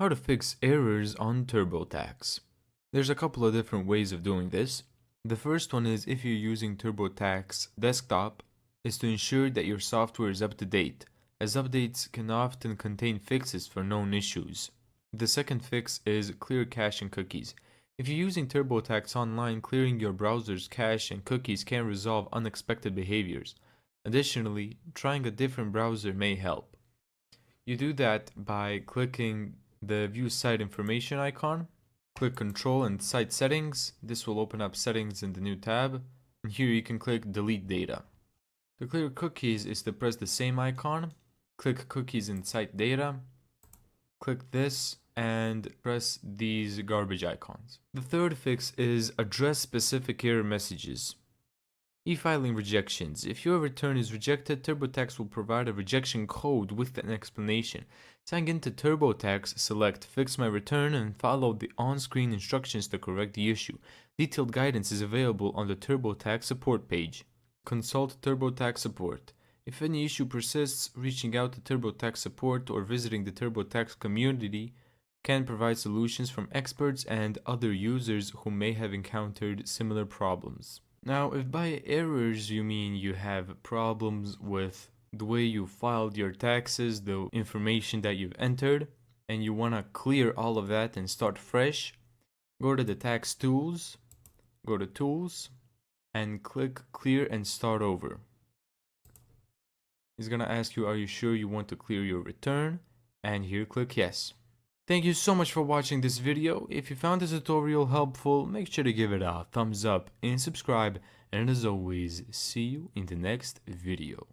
How to fix errors on TurboTax. There's a couple of different ways of doing this. The first one is, if you're using TurboTax desktop, is to ensure that your software is up to date, as updates can often contain fixes for known issues. The second fix is clear cache and cookies. If you're using TurboTax online, clearing your browser's cache and cookies can resolve unexpected behaviors. Additionally, trying a different browser may help. You do that by clicking the View Site Information icon. Click Control and Site Settings. This will open up Settings in the new tab. And here you can click Delete Data. To clear cookies is to press the same icon. Click Cookies in Site Data. Click this and press these garbage icons. The third fix is address specific error messages. E-filing rejections. If your return is rejected, TurboTax will provide a rejection code with an explanation. Sign into TurboTax, select Fix My Return, and follow the on-screen instructions to correct the issue. Detailed guidance is available on the TurboTax support page. Consult TurboTax support. If any issue persists, reaching out to TurboTax support or visiting the TurboTax community can provide solutions from experts and other users who may have encountered similar problems. Now, if by errors you mean you have problems with the way you filed your taxes, the information that you've entered, and you want to clear all of that and start fresh, go to the Tax Tools, go to Tools, and click Clear and Start Over. It's going to ask you, are you sure you want to clear your return? And here click Yes. Thank you so much for watching this video. If you found this tutorial helpful, make sure to give it a thumbs up and subscribe. And as always, see you in the next video.